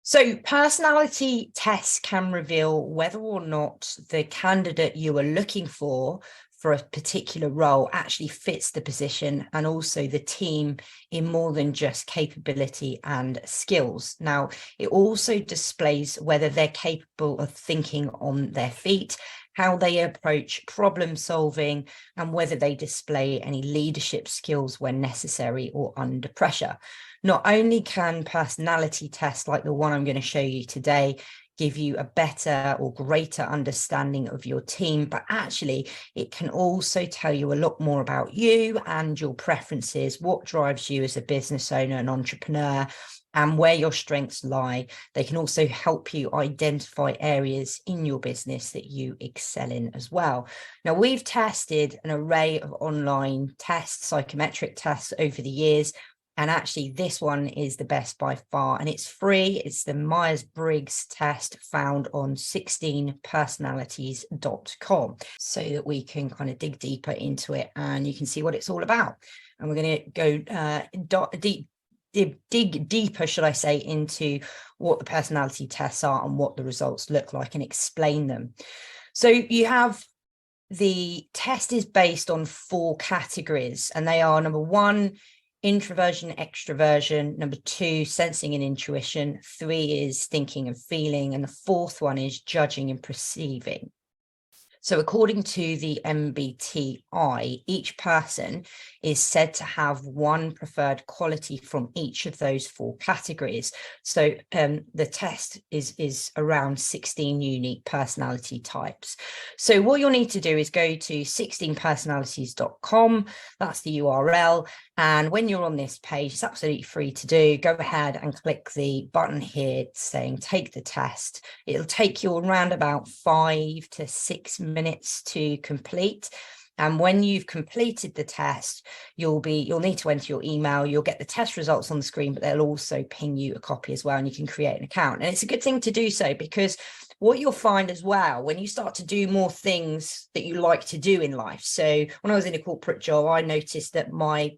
So personality tests can reveal whether or not the candidate you are looking for a particular role actually fits the position and also the team in more than just capability and skills. Now, it also displays whether they're capable of thinking on their feet, how they approach problem solving, and whether they display any leadership skills when necessary or under pressure. Not only can personality tests like the one I'm going to show you today give you a better or greater understanding of your team, but actually it can also tell you a lot more about you and your preferences, what drives you as a business owner and entrepreneur, and where your strengths lie. They can also help you identify areas in your business that you excel in as well. Now, we've tested an array of online tests, psychometric tests over the years, and actually this one is the best by far, and it's free. It's the Myers Briggs test found on 16personalities.com, so that we can kind of dig deeper into it and you can see what it's all about. And we're going to go dig deeper, should I say, into what the personality tests are and what the results look like and explain them. So you have the test is based on 4 categories, and they are: number 1, introversion, extroversion; number 2, sensing and intuition; 3 is thinking and feeling; and the 4th one is judging and perceiving. So according to the MBTI, each person is said to have one preferred quality from each of those 4 categories. So the test is around 16 unique personality types. So what you'll need to do is go to 16personalities.com. That's the URL. And when you're on this page, it's absolutely free to do. Go ahead and click the button here saying take the test. It'll take you around about 5 to 6 minutes to complete. And when you've completed the test, you'll need to enter your email. You'll get the test results on the screen, but they'll also ping you a copy as well, and you can create an account. And it's a good thing to do so, because what you'll find as well, when you start to do more things that you like to do in life. So when I was in a corporate job, I noticed that my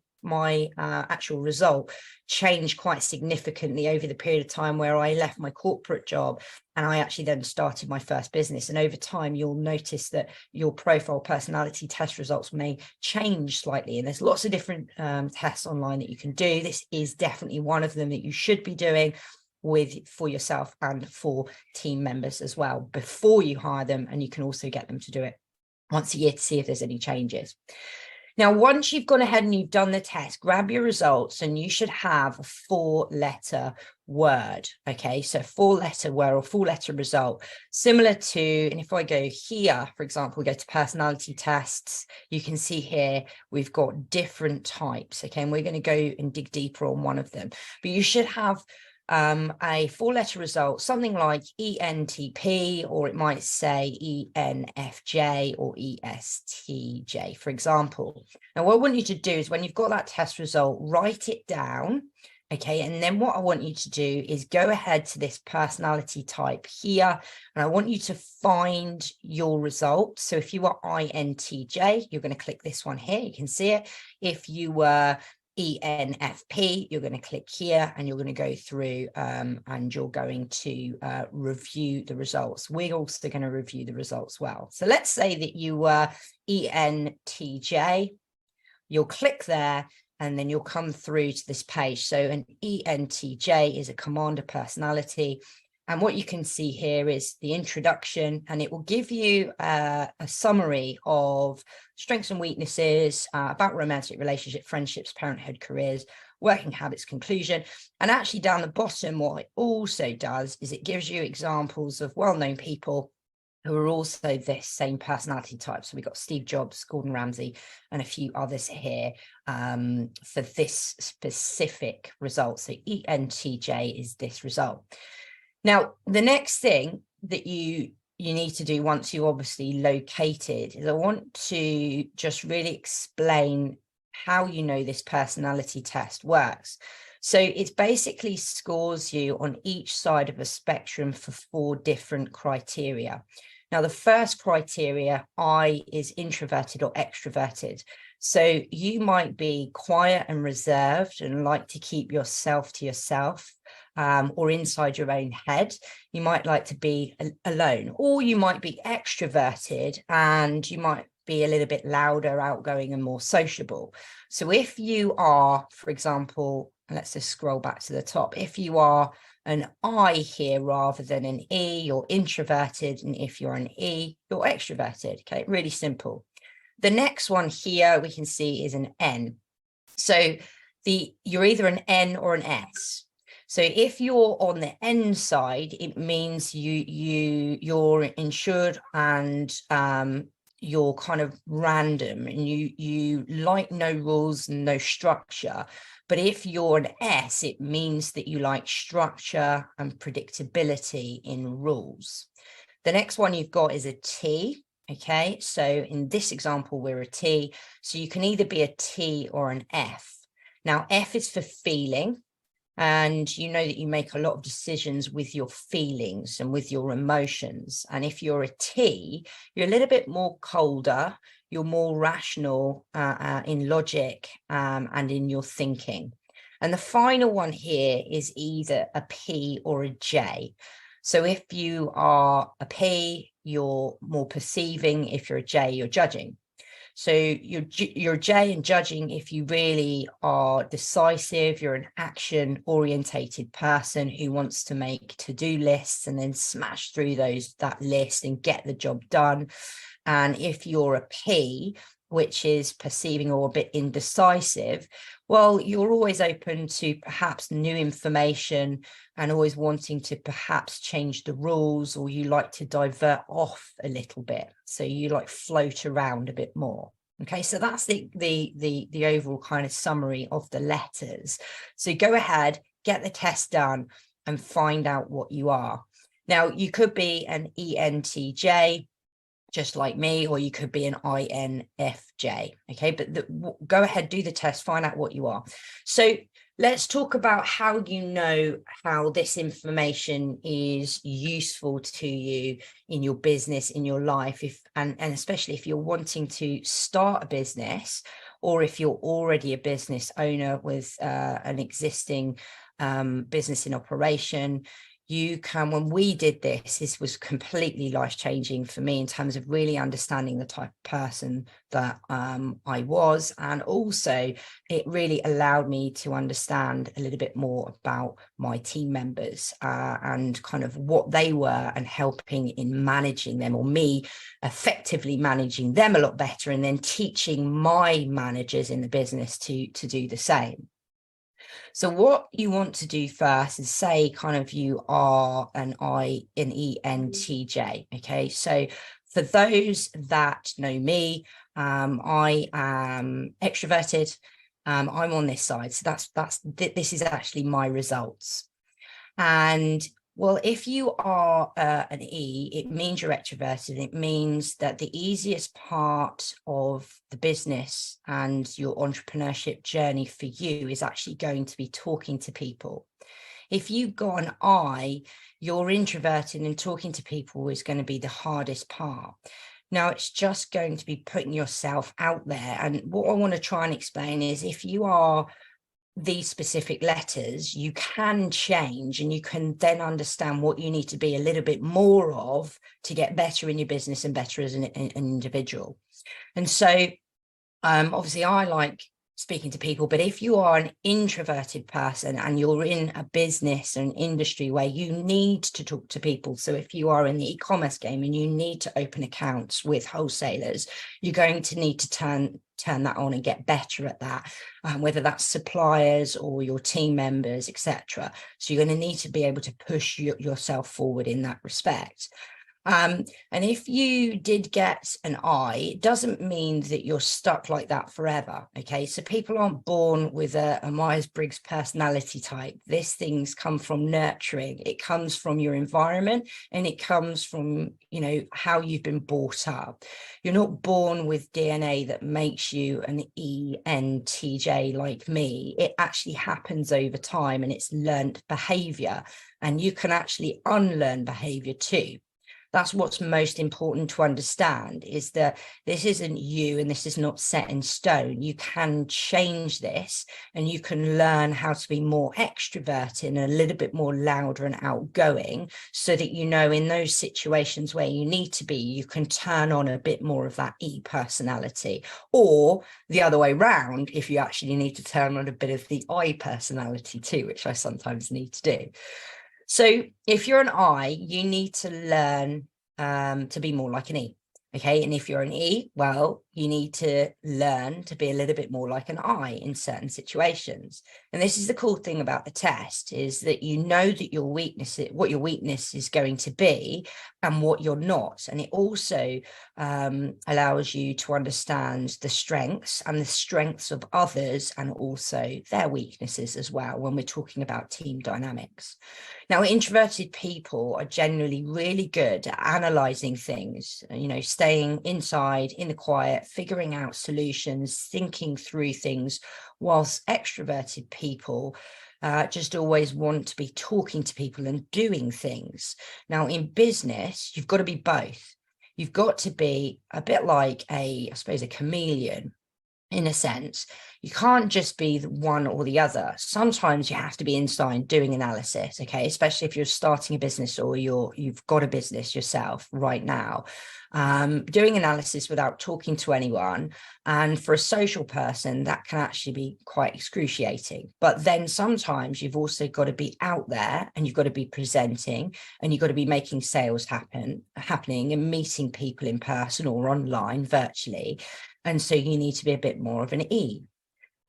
actual result changed quite significantly over the period of time where I left my corporate job and I actually then started my first business. And over time, you'll notice that your profile personality test results may change slightly. And there's lots of different tests online that you can do. This is definitely one of them that you should be doing for yourself and for team members as well before you hire them. And you can also get them to do it once a year to see if there's any changes. Now, once you've gone ahead and you've done the test, grab your results and you should have a 4-letter word. Okay, so 4-letter word or 4-letter result, similar to, and if I go here, for example, we go to personality tests, you can see here we've got different types. Okay, and we're going to go and dig deeper on one of them, but you should have a 4-letter result, something like ENTP, or it might say ENFJ or ESTJ, for example. Now, what I want you to do is when you've got that test result, write it down. Okay, and then what I want you to do is go ahead to this personality type here, and I want you to find your result. So if you are INTJ, you're going to click this one here. You can see it. If you were ENFP, you're going to click here and you're going to go through and you're going to review the results. We're also going to review the results well. So let's say that you were ENTJ. You'll click there and then you'll come through to this page. So an ENTJ is a commander personality. And what you can see here is the introduction, and it will give you a summary of strengths and weaknesses, about romantic relationship, friendships, parenthood, careers, working habits, conclusion. And actually down the bottom, what it also does is it gives you examples of well-known people who are also this same personality type. So we've got Steve Jobs, Gordon Ramsay, and a few others here for this specific result. So ENTJ is this result. Now, the next thing that you need to do once you obviously located is I want to just really explain how you know this personality test works. So it basically scores you on each side of a spectrum for 4 different criteria. Now, the first criteria, I, is introverted or extroverted. So you might be quiet and reserved and like to keep yourself to yourself, or inside your own head. You might like to be alone, or you might be extroverted and you might be a little bit louder, outgoing, and more sociable. So if you are, for example, let's just scroll back to the top. If you are an I here rather than an E, you're introverted. And if you're an E, you're extroverted. Okay, really simple. The next one here we can see is an N. So you're either an N or an S. So if you're on the N side, it means you're insured and you're kind of random and you like no rules and no structure. But if you're an S, it means that you like structure and predictability in rules. The next one you've got is a T. Okay, so in this example, we're a T. So you can either be a T or an F. Now, F is for feeling. And you know that you make a lot of decisions with your feelings and with your emotions. And if you're a T, you're a little bit more colder, you're more rational in logic and in your thinking. And the final one here is either a P or a J. So if you are a P, you're more perceiving. If you're a J, you're judging. So you're J in judging if you really are decisive, you're an action-orientated person who wants to make to-do lists and then smash through that list and get the job done. And if you're a P, which is perceiving or a bit indecisive, well, you're always open to perhaps new information and always wanting to perhaps change the rules, or you like to divert off a little bit. So you like float around a bit more. Okay, so that's the overall kind of summary of the letters. So go ahead, get the test done and find out what you are. Now, you could be an ENTJ, just like me, or you could be an INFJ. Okay, but go ahead, do the test, find out what you are. So let's talk about how you know how this information is useful to you in your business, in your life, and especially if you're wanting to start a business, or if you're already a business owner with an existing business in operation. You can, when we did this was completely life-changing for me in terms of really understanding the type of person that I was. And also it really allowed me to understand a little bit more about my team members and kind of what they were and helping in managing them, or me effectively managing them a lot better, and then teaching my managers in the business to do the same. So what you want to do first is say kind of you are an ENTJ. Okay, so for those that know me, I am extroverted. I'm on this side, so this is actually my results. And well, if you are an E, it means you're extroverted. It means that the easiest part of the business and your entrepreneurship journey for you is actually going to be talking to people. If you've got an I, you're introverted, and talking to people is going to be the hardest part. Now, it's just going to be putting yourself out there. And what I want to try and explain is, if you are these specific letters, you can change, and you can then understand what you need to be a little bit more of to get better in your business and better as an individual. And so obviously I like speaking to people, but if you are an introverted person and you're in a business and industry where you need to talk to people, so if you are in the e-commerce game and you need to open accounts with wholesalers, you're going to need to turn that on and get better at that, whether that's suppliers or your team members, etc. So you're going to need to be able to push yourself forward in that respect. And if you did get an I, it doesn't mean that you're stuck like that forever. Okay, so people aren't born with a Myers Briggs personality type. These things come from nurturing. It comes from your environment, and it comes from, you know, how you've been brought up. You're not born with DNA that makes you an ENTJ like me. It actually happens over time, and it's learned behavior, and you can actually unlearn behavior too. That's what's most important to understand, is that this isn't you and this is not set in stone. You can change this, and you can learn how to be more extroverted and a little bit more louder and outgoing, so that, you know, in those situations where you need to be, you can turn on a bit more of that E personality, or the other way around, if you actually need to turn on a bit of the I personality too, which I sometimes need to do. So if you're an I, you need to learn to be more like an E. Okay. And if you're an E, well, you need to learn to be a little bit more like an I in certain situations. And this is the cool thing about the test, is that you know that your weakness, what your weakness is going to be and what you're not. And it also allows you to understand the strengths and the strengths of others, and also their weaknesses as well, when we're talking about team dynamics. Now, introverted people are generally really good at analyzing things, you know, staying inside in the quiet, figuring out solutions, thinking through things, whilst extroverted people just always want to be talking to people and doing things. Now, in business, you've got to be both. You've got to be a bit like I suppose, a chameleon. In a sense, you can't just be the one or the other. Sometimes you have to be inside doing analysis, okay, especially if you're starting a business or you've got a business yourself right now. Doing analysis without talking to anyone, and for a social person, that can actually be quite excruciating. But then sometimes you've also got to be out there, and you've got to be presenting, and you've got to be making sales happening and meeting people in person or online virtually. And so you need to be a bit more of an E.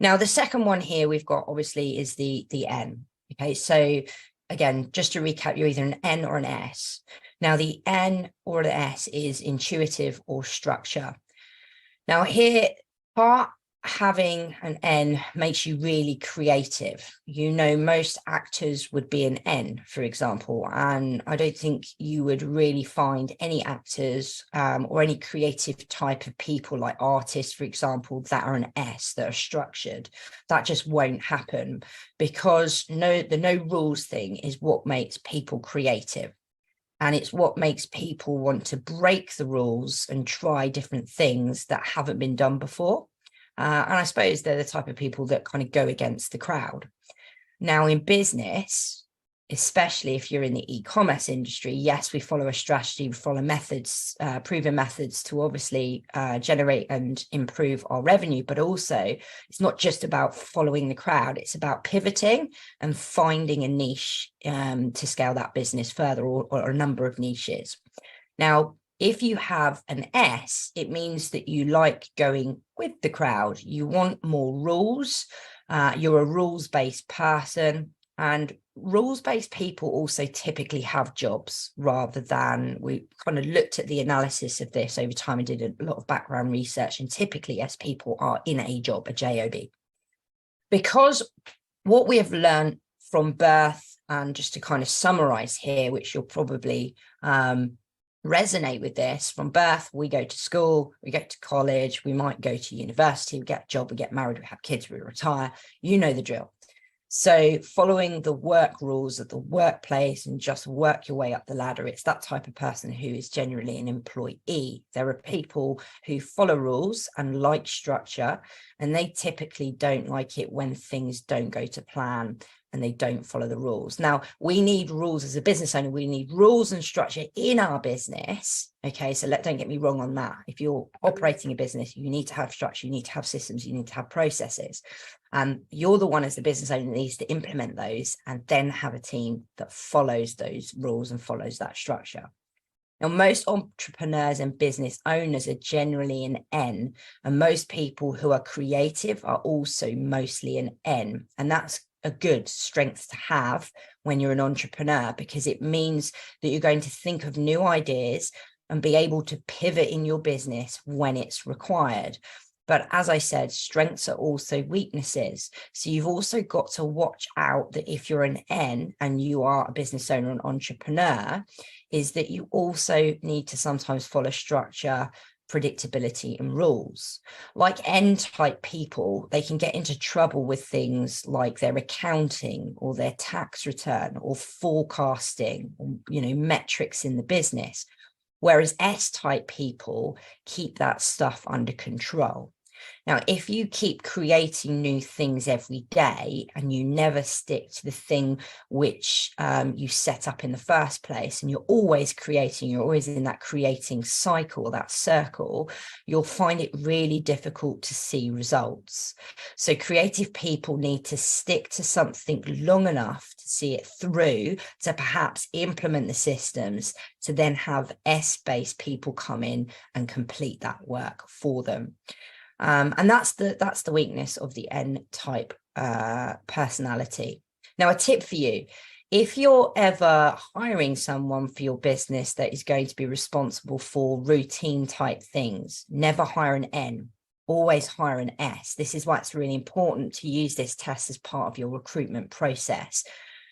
Now, the second one here we've got obviously is the N. Okay, so again, just to recap, you're either an N or an S. Now, the N or an S is intuitive or structure. Now, here, having an N makes you really creative. You know, most actors would be an N, for example, and I don't think you would really find any actors or any creative type of people, like artists, for example, that are an S, that are structured. That just won't happen, because the no rules thing is what makes people creative. And it's what makes people want to break the rules and try different things that haven't been done before. And I suppose they're the type of people that kind of go against the crowd. Now, in business, especially if you're in the e-commerce industry, yes, we follow a strategy, we follow methods, proven methods to obviously generate and improve our revenue. But also, it's not just about following the crowd, it's about pivoting and finding a niche to scale that business further, or a number of niches. Now, if you have an S, it means that you like going with the crowd. You want more rules. You're a rules-based person, and rules-based people also typically have jobs, rather than, we kind of looked at the analysis of this over time and did a lot of background research, and typically S people are in a job, a J.O.B. Because what we have learned from birth, and just to kind of summarize here, which you'll probably resonate with this, from birth, we go to school, we go to college, we might go to university, we get a job, we get married, we have kids, we retire. You know the drill. So following the work rules of the workplace and just work your way up the ladder, it's that type of person who is generally an employee. There are people who follow rules and like structure, and they typically don't like it when things don't go to plan and they don't follow the rules. Now, we need rules as a business owner. We need rules and structure in our business. Okay, so don't get me wrong on that. If you're operating a business, you need to have structure, you need to have systems, you need to have processes. And you're the one as the business owner that needs to implement those, and then have a team that follows those rules and follows that structure. Now, most entrepreneurs and business owners are generally an N, and most people who are creative are also mostly an N. And that's a good strength to have when you're an entrepreneur, because it means that you're going to think of new ideas and be able to pivot in your business when it's required. But as I said, strengths are also weaknesses. So you've also got to watch out that if you're an N and you are a business owner and entrepreneur, is that you also need to sometimes follow structure, predictability, and rules. Like N-type people, they can get into trouble with things like their accounting or their tax return or forecasting, or, metrics in the business. Whereas S-type people keep that stuff under control. Now, if you keep creating new things every day and you never stick to the thing which you set up in the first place, and you're always creating, you're always in that creating cycle, that circle, you'll find it really difficult to see results. So creative people need to stick to something long enough to see it through, to perhaps implement the systems, to then have S-based people come in and complete that work for them. And that's the weakness of the N-type personality. Now, a tip for you: if you're ever hiring someone for your business that is going to be responsible for routine type things, never hire an N, always hire an S. This is why it's really important to use this test as part of your recruitment process.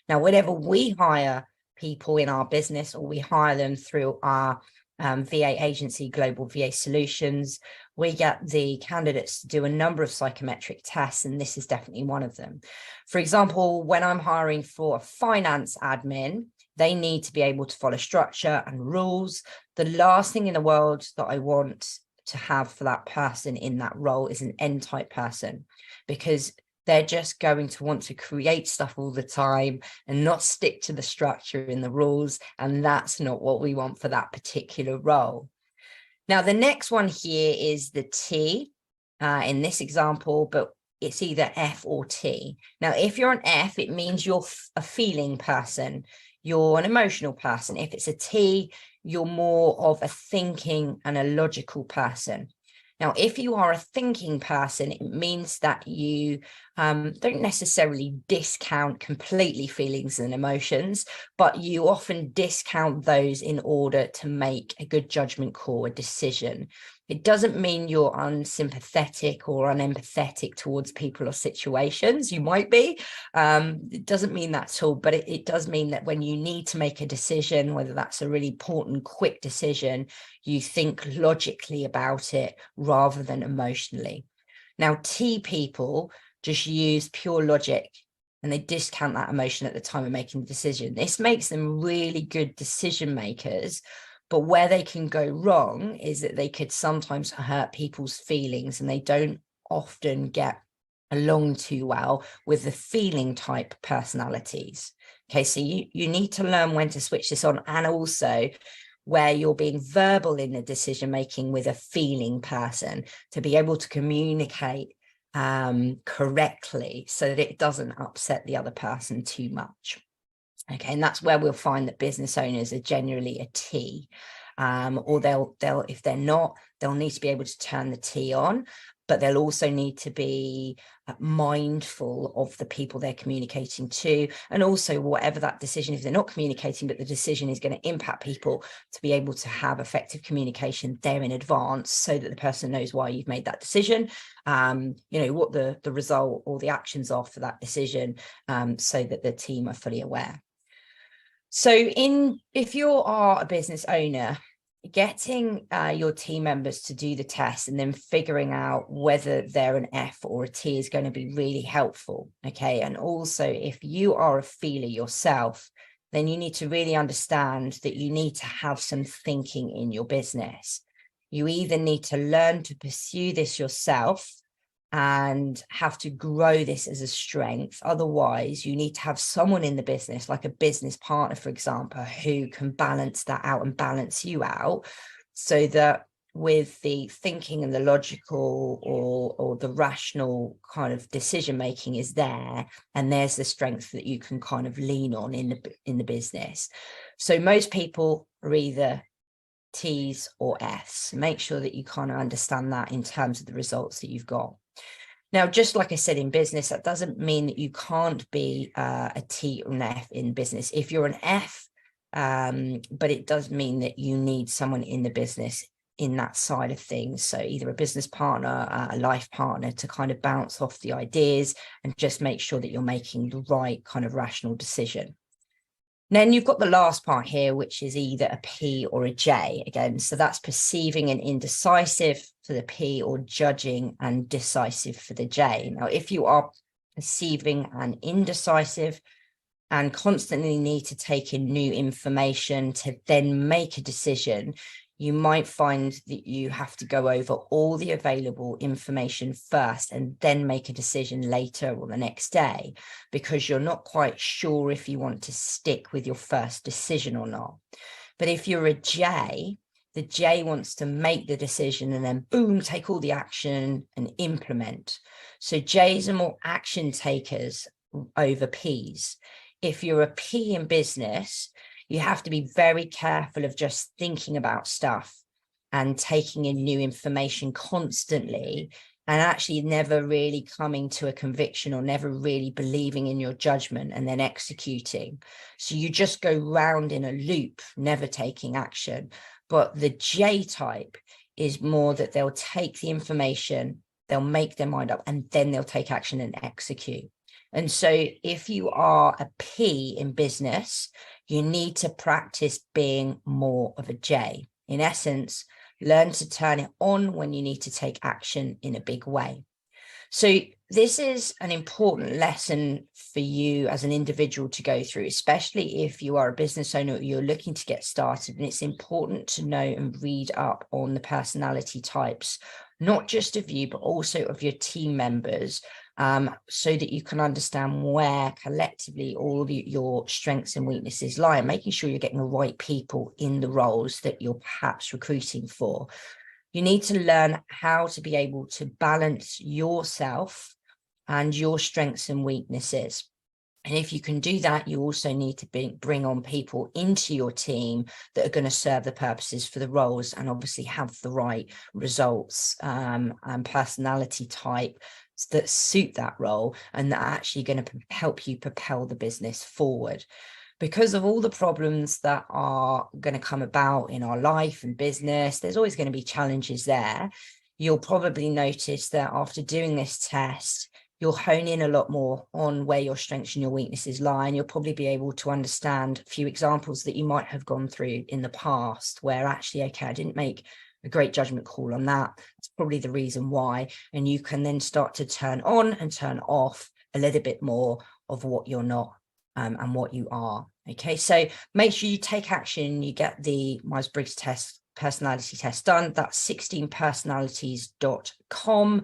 Now, whenever we hire people in our business, or we hire them through our VA agency, Global VA Solutions, we get the candidates to do a number of psychometric tests, and this is definitely one of them. For example, when I'm hiring for a finance admin, they need to be able to follow structure and rules. The last thing in the world that I want to have for that person in that role is an N-type person, because they're just going to want to create stuff all the time and not stick to the structure in the rules. And that's not what we want for that particular role. Now, the next one here is the T in this example, but it's either F or T. Now, if you're an F, it means you're a feeling person. You're an emotional person. If it's a T, you're more of a thinking and a logical person. Now, if you are a thinking person, it means that you don't necessarily discount completely feelings and emotions, but you often discount those in order to make a good judgment call, a decision. It doesn't mean you're unsympathetic or unempathetic towards people or situations. You might be. It doesn't mean that at all, but it does mean that when you need to make a decision, whether that's a really important, quick decision, you think logically about it rather than emotionally. Now, T people just use pure logic and they discount that emotion at the time of making the decision. This makes them really good decision makers. But where they can go wrong is that they could sometimes hurt people's feelings, and they don't often get along too well with the feeling type personalities. Okay, so you need to learn when to switch this on, and also where you're being verbal in the decision making with a feeling person, to be able to communicate correctly so that it doesn't upset the other person too much. Okay, and that's where we'll find that business owners are generally a T, or they'll if they're not, they'll need to be able to turn the T on, but they'll also need to be mindful of the people they're communicating to, and also whatever that decision, if they're not communicating, but the decision is going to impact people, to be able to have effective communication there in advance so that the person knows why you've made that decision, what the result or the actions are for that decision, so that the team are fully aware. So if you are a business owner, getting your team members to do the test and then figuring out whether they're an F or a T is going to be really helpful. Okay. And also, if you are a feeler yourself, then you need to really understand that you need to have some thinking in your business. You either need to learn to pursue this yourself and have to grow this as a strength. Otherwise, you need to have someone in the business, like a business partner, for example, who can balance that out and balance you out, so that with the thinking and the logical or the rational kind of decision making is there, and there's the strength that you can kind of lean on in the business. So most people are either T's or F's. Make sure that you kind of understand that in terms of the results that you've got. Now, just like I said, in business, that doesn't mean that you can't be a T or an F in business. If you're an F, but it does mean that you need someone in the business in that side of things. So either a business partner, a life partner, to kind of bounce off the ideas and just make sure that you're making the right kind of rational decision. Then you've got the last part here, which is either a P or a J again. So that's perceiving and indecisive for the P, or judging and decisive for the J. Now, if you are perceiving and indecisive, and constantly need to take in new information to then make a decision, you might find that you have to go over all the available information first and then make a decision later or the next day, because you're not quite sure if you want to stick with your first decision or not. But if you're a J, the J wants to make the decision and then boom, take all the action and implement. So J's are more action takers over P's. If you're a P in business, you have to be very careful of just thinking about stuff and taking in new information constantly, and actually never really coming to a conviction or never really believing in your judgment and then executing. So you just go round in a loop, never taking action. But the J type is more that they'll take the information, they'll make their mind up, and then they'll take action and execute. And so if you are a P in business, you need to practice being more of a J. In essence, learn to turn it on when you need to take action in a big way. So this is an important lesson for you as an individual to go through, especially if you are a business owner or you're looking to get started. And it's important to know and read up on the personality types, not just of you, but also of your team members, so that you can understand where collectively all your strengths and weaknesses lie, and making sure you're getting the right people in the roles that you're perhaps recruiting for. You need to learn how to be able to balance yourself and your strengths and weaknesses. And if you can do that, you also need to bring on people into your team that are going to serve the purposes for the roles and obviously have the right results and personality type that suit that role and that are actually going to help you propel the business forward. Because of all the problems that are going to come about in our life and business, there's always going to be challenges there. You'll probably notice that after doing this test, you'll hone in a lot more on where your strengths and your weaknesses lie, and you'll probably be able to understand a few examples that you might have gone through in the past where actually, okay, I didn't make a great judgment call on that. That's probably the reason why. And you can then start to turn on and turn off a little bit more of what you're not and what you are. Okay, so make sure you take action. You get the Myers Briggs test, personality test done. That's 16personalities.com.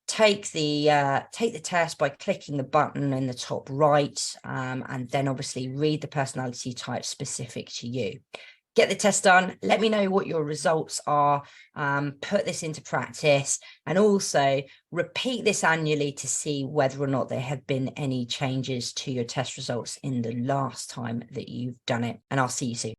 Take the test by clicking the button in the top right, and then obviously read the personality type specific to you. Get the test done. Let me know what your results are. Put this into practice, and also repeat this annually to see whether or not there have been any changes to your test results in the last time that you've done it. And I'll see you soon.